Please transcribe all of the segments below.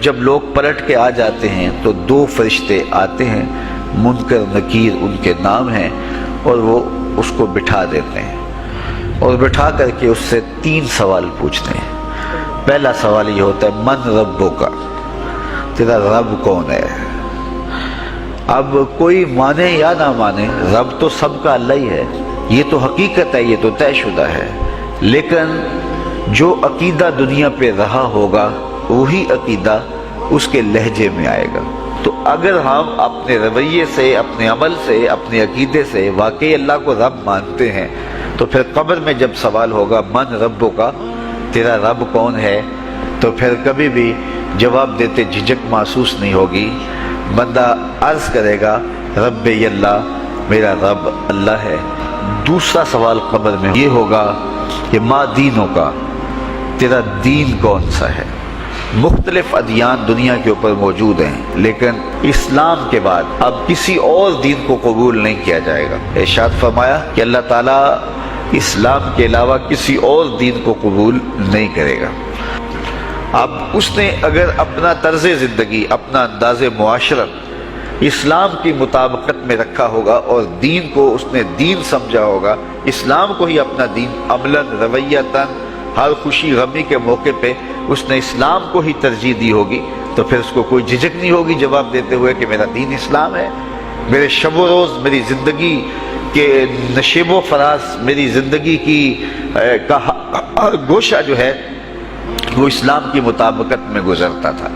جب لوگ پلٹ کے آ جاتے ہیں تو دو فرشتے آتے ہیں، منکر نکیر ان کے نام ہیں، اور وہ اس کو بٹھا دیتے ہیں اور بٹھا کر کے اس سے 3 سوال پوچھتے ہیں۔ پہلا سوال یہ ہوتا ہے من ربک، تیرا رب کون ہے؟ اب کوئی مانے یا نہ مانے، رب تو سب کا اللہ ہی ہے، یہ تو حقیقت ہے، یہ تو طے شدہ ہے، لیکن جو عقیدہ دنیا پہ رہا ہوگا وہی عقیدہ اس کے لہجے میں آئے گا۔ تو اگر ہم اپنے رویے سے، اپنے عمل سے، اپنے عقیدے سے واقعی اللہ کو رب مانتے ہیں تو پھر قبر میں جب سوال ہوگا من ربک، تیرا رب کون ہے، تو پھر کبھی بھی جواب دیتے جھجک محسوس نہیں ہوگی۔ بندہ عرض کرے گا رب اللہ، میرا رب اللہ ہے۔ دوسرا سوال قبر میں یہ ہوگا کہ ما دینوں کا، تیرا دین کون سا ہے؟ مختلف ادیان دنیا کے اوپر موجود ہیں، لیکن اسلام کے بعد اب کسی اور دین کو قبول نہیں کیا جائے گا۔ ارشاد فرمایا کہ اللہ تعالیٰ اسلام کے علاوہ کسی اور دین کو قبول نہیں کرے گا۔ اب اس نے اگر اپنا طرز زندگی، اپنا انداز معاشرت اسلام کی مطابقت میں رکھا ہوگا اور دین کو اس نے دین سمجھا ہوگا، اسلام کو ہی اپنا دین، عملاً، رویتاً، ہر خوشی غمی کے موقع پہ اس نے اسلام کو ہی ترجیح دی ہوگی، تو پھر اس کو کوئی جھجک نہیں ہوگی جواب دیتے ہوئے کہ میرا دین اسلام ہے۔ میرے شب و روز، میری زندگی کے نشیب و فراز، میری زندگی کی کا ہر گوشہ جو ہے وہ اسلام کی مطابقت میں گزرتا تھا،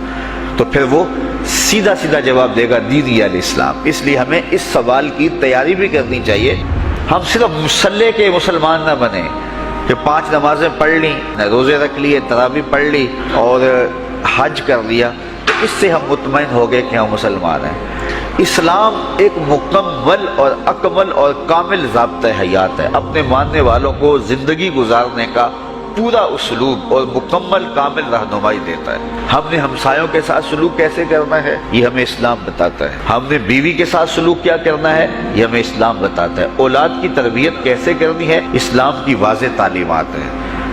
تو پھر وہ سیدھا سیدھا جواب دے گا دینی الاسلام۔ اس لیے ہمیں اس سوال کی تیاری بھی کرنی چاہیے۔ ہم صرف مصلی کے مسلمان نہ بنیں کہ 5 نمازیں پڑھ لی، روزے رکھ لیے، تراویح پڑھ لی اور حج کر لیا، تو اس سے ہم مطمئن ہو گئے کہ ہم مسلمان ہیں۔ اسلام ایک مکمل اور اکمل اور کامل ضابطہ حیات ہے، اپنے ماننے والوں کو زندگی گزارنے کا پورا اسلوب اور مکمل کامل رہنمائی دیتا ہے۔ ہم نے ہمسایوں کے ساتھ سلوک کیسے کرنا ہے یہ ہمیں اسلام بتاتا ہے، ہم نے بیوی کے ساتھ سلوک کیا کرنا ہے یہ ہمیں اسلام بتاتا ہے، اولاد کی تربیت کیسے کرنی ہے اسلام کی واضح تعلیمات ہیں۔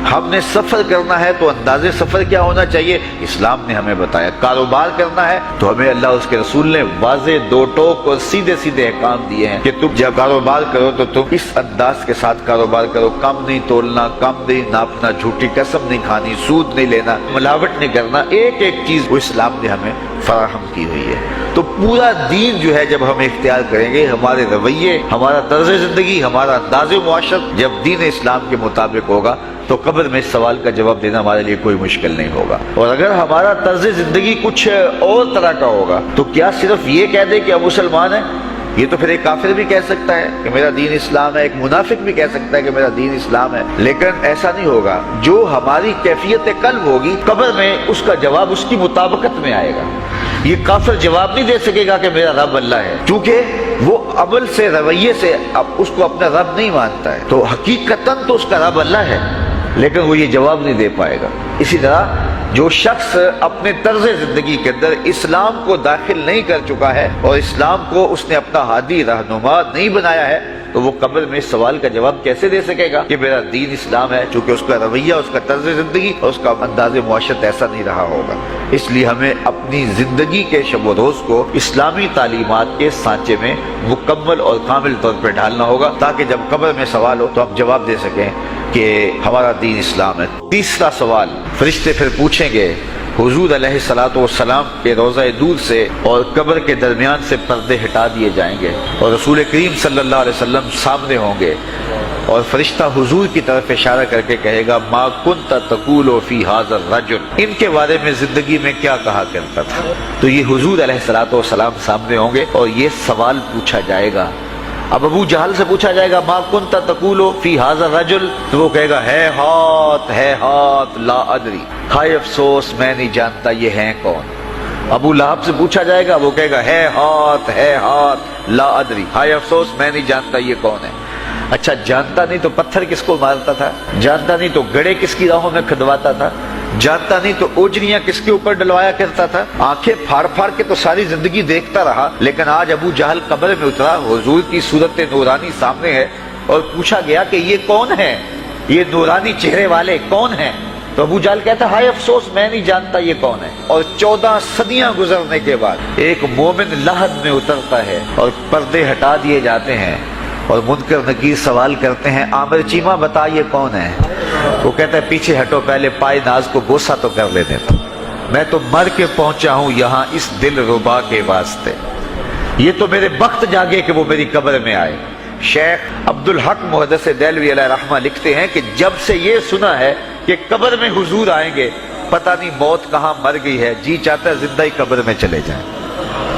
ہم نے سفر کرنا ہے تو انداز سفر کیا ہونا چاہیے اسلام نے ہمیں بتایا۔ کاروبار کرنا ہے تو ہمیں اللہ اس کے رسول نے واضح 2 ٹوک اور سیدھے سیدھے احکام دیے ہیں کہ تم جب کاروبار کرو تو تم اس انداز کے ساتھ کاروبار کرو، کم نہیں تولنا، کم نہیں ناپنا، جھوٹی قسم نہیں کھانی، سود نہیں لینا، ملاوٹ نہیں کرنا، ایک ایک چیز وہ اسلام نے ہمیں فراہم کی ہوئی ہے۔ تو پورا دین جو ہے جب ہم اختیار کریں گے، ہمارے رویے، ہمارا طرز زندگی، ہمارا انداز معاشرت جب دین اسلام کے مطابق ہوگا تو قبر میں اس سوال کا جواب دینا ہمارے لیے کوئی مشکل نہیں ہوگا۔ اور اگر ہمارا طرز زندگی کچھ اور طرح کا ہوگا تو کیا صرف یہ کہہ دے کہ ہم مسلمان ہیں؟ یہ تو پھر ایک کافر بھی کہہ سکتا ہے کہ میرا دین اسلام ہے، ایک منافق بھی کہہ سکتا ہے کہ میرا دین اسلام ہے، لیکن ایسا نہیں ہوگا۔ جو ہماری کیفیت قلب ہوگی قبر میں اس کا جواب اس کی مطابقت میں آئے گا۔ یہ کافر جواب نہیں دے سکے گا کہ میرا رب اللہ ہے، کیونکہ وہ عمل سے، رویے سے اب اس کو اپنا رب نہیں مانتا ہے، تو حقیقتاً تو اس کا رب اللہ ہے، لیکن وہ یہ جواب نہیں دے پائے گا۔ اسی طرح جو شخص اپنے طرز زندگی کے اندر اسلام کو داخل نہیں کر چکا ہے اور اسلام کو اس نے اپنا ہادی رہنما نہیں بنایا ہے، تو وہ قبر میں اس سوال کا جواب کیسے دے سکے گا کہ میرا دین اسلام ہے، چونکہ اس کا رویہ، اس کا طرز زندگی اور اس کا انداز معاشرت ایسا نہیں رہا ہوگا۔ اس لیے ہمیں اپنی زندگی کے شب و روز کو اسلامی تعلیمات کے سانچے میں مکمل اور کامل طور پر ڈھالنا ہوگا، تاکہ جب قبر میں سوال ہو تو ہم جواب دے سکیں کہ ہمارا دین اسلام ہے۔ تیسرا سوال فرشتے پھر پوچھیں گے، حضور علیہ الصلوۃ والسلام کے روضہ دور سے اور قبر کے درمیان سے پردے ہٹا دیے جائیں گے اور رسول کریم صلی اللہ علیہ وسلم سامنے ہوں گے، اور فرشتہ حضور کی طرف اشارہ کر کے کہے گا ما کنت تقول فی ھذا الرجل، ان کے بارے میں زندگی میں کیا کہا کرتا تھا۔ تو یہ حضور علیہ الصلوۃ والسلام سامنے ہوں گے اور یہ سوال پوچھا جائے گا۔ اب ابو جہل سے پوچھا جائے گا ما کنت تقول فی ھذا الرجل، تو وہ کہے گا ہے ہاتھ لا ادری، ہائے افسوس میں نہیں جانتا یہ ہیں کون۔ ابو لہب سے پوچھا جائے گا، وہ کہے گا ہے ہاتھ لا ادری، ہائے افسوس میں نہیں جانتا یہ کون ہے۔ اچھا جانتا نہیں تو پتھر کس کو مارتا تھا، جانتا نہیں تو گڑھے کس کی راہوں میں کھدواتا تھا، جانتا نہیں تو اوجریاں کس کے اوپر ڈلوایا کرتا تھا، آنکھیں پھاڑ پھاڑ کے تو ساری زندگی دیکھتا رہا، لیکن آج ابو جہل قبر میں اترا، حضور کی صورت نورانی سامنے ہے اور پوچھا گیا کہ یہ کون ہے، یہ نورانی چہرے والے کون ہیں؟ تو ابو جہل کہتا ہے ہائے افسوس میں نہیں جانتا یہ کون ہے. اور 14 صدیاں گزرنے کے بعد ایک مومن لحد میں اترتا ہے اور پردے ہٹا دیے جاتے ہیں اور منکر نکیر سوال کرتے ہیں عامر چیمہ بتا یہ کون ہے. وہ کہتا ہے پیچھے ہٹو پہلے پائے ناز کو بوسہ تو کر لینے دو. میں تو مر کے پہنچا ہوں یہاں اس دل ربا کے واسطے. یہ تو میرے بخت جاگے کہ وہ میری قبر میں آئے. شیخ عبدالحق محدث دہلوی علیہ رحمہ لکھتے ہیں کہ جب سے یہ سنا ہے کہ قبر میں حضور آئیں گے پتہ نہیں موت کہاں مر گئی ہے, جی چاہتا ہے زندہ ہی قبر میں چلے جائیں.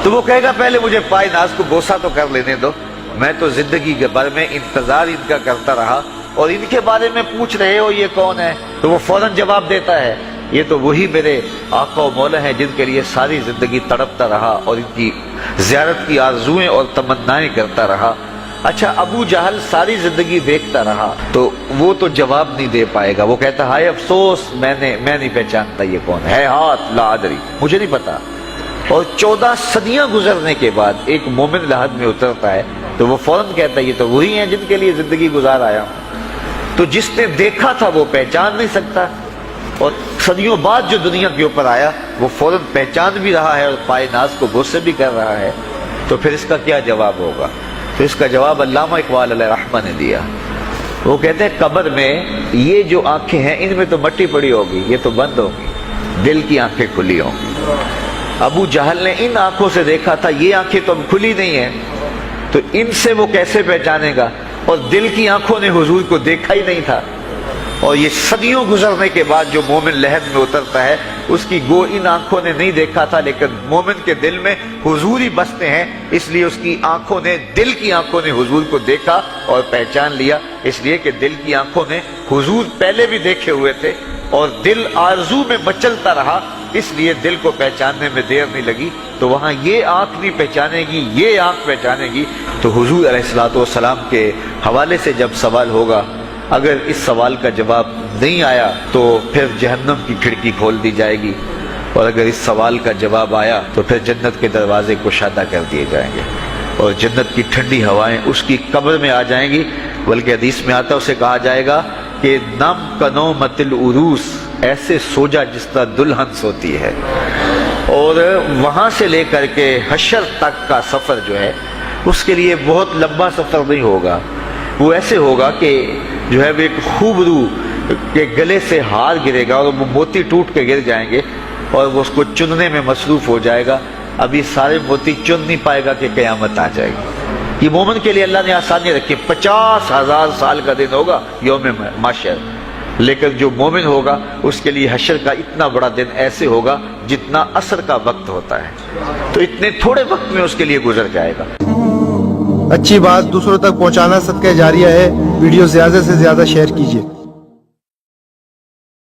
تو وہ کہے گا پہلے مجھے پائے ناز کو بوسہ تو کر لینے دو. میں تو زندگی کے بھر میں انتظار ان کا کرتا رہا اور ان کے بارے میں پوچھ رہے ہو یہ کون ہے. تو وہ فوراً جواب دیتا ہے یہ تو وہی میرے آقا و مولا ہیں جن کے لیے ساری زندگی تڑپتا رہا اور ان کی زیارت کی آرزوئیں اور تمنائیں کرتا رہا. اچھا ابو جہل ساری زندگی دیکھتا رہا تو وہ تو جواب نہیں دے پائے گا. وہ کہتا ہائے افسوس میں نہیں پہچانتا یہ کون ہے. ہاتھ لا ادری مجھے نہیں پتا. اور 14 صدیاں گزرنے کے بعد ایک مومن لحد میں اترتا ہے تو وہ فوراً کہتا ہے یہ تو وہی ہیں جن کے لیے زندگی گزار آیا ہوں. تو جس نے دیکھا تھا وہ پہچان نہیں سکتا اور صدیوں بعد جو دنیا کے اوپر آیا وہ فوراً پہچان بھی رہا ہے اور پائے ناز کو بوسے بھی کر رہا ہے. تو پھر اس کا کیا جواب ہوگا؟ تو اس کا جواب علامہ اقبال علیہ رحمہ نے دیا. وہ کہتے ہیں قبر میں یہ جو آنکھیں ہیں ان میں تو مٹی پڑی ہوگی, یہ تو بند ہوگی, دل کی آنکھیں کھلی ہوں گی. ابو جہل نے ان آنکھوں سے دیکھا تھا, یہ آنکھیں تو اب کھلی نہیں ہیں, تو ان سے وہ کیسے پہچانے گا؟ اور دل کی آنکھوں نے حضور کو دیکھا ہی نہیں تھا. اور یہ صدیوں گزرنے کے بعد جو مومن لحد میں اترتا ہے اس کی گو ان آنکھوں نے نہیں دیکھا تھا لیکن مومن کے دل میں حضور ہی بستے ہیں, اس لیے اس کی آنکھوں نے, دل کی آنکھوں نے حضور کو دیکھا اور پہچان لیا. اس لیے کہ دل کی آنکھوں نے حضور پہلے بھی دیکھے ہوئے تھے اور دل آرزو میں مچلتا رہا, اس لیے دل کو پہچاننے میں دیر نہیں لگی. تو وہاں یہ آنکھ نہیں پہچانے گی, یہ آنکھ پہچانے گی. تو حضور علیہ الصلوۃ والسلام کے حوالے سے جب سوال ہوگا, اگر اس سوال کا جواب نہیں آیا تو پھر جہنم کی کھڑکی کھول دی جائے گی, اور اگر اس سوال کا جواب آیا تو پھر جنت کے دروازے کشادہ کر دیے جائیں گے اور جنت کی ٹھنڈی ہوائیں اس کی قبر میں آ جائیں گی. بلکہ حدیث میں آتا ہے اسے کہا جائے گا کہ نم کنومت العروس, ایسے سو جا جس طرح دلہن سوتی ہے. اور وہاں سے لے کر کے حشر تک کا سفر جو ہے اس کے لیے بہت لمبا سفر نہیں ہوگا. وہ ایسے ہوگا کہ جو ہے وہ ایک خوبرو کے گلے سے ہار گرے گا اور وہ موتی ٹوٹ کے گر جائیں گے اور وہ اس کو چننے میں مصروف ہو جائے گا. اب یہ سارے موتی چن نہیں پائے گا کہ قیامت آ جائے گی. یہ مومن کے لیے اللہ نے آسانی رکھی, 50,000 سال کا دن ہوگا یوم محشر, لیکن جو مومن ہوگا اس کے لیے حشر کا اتنا بڑا دن ایسے ہوگا جتنا عصر کا وقت ہوتا ہے. تو اتنے تھوڑے وقت میں اس کے لیے گزر جائے گا. اچھی بات دوسروں تک پہنچانا صدقہ جاریہ ہے. ویڈیو زیادہ سے زیادہ شیئر کیجیے.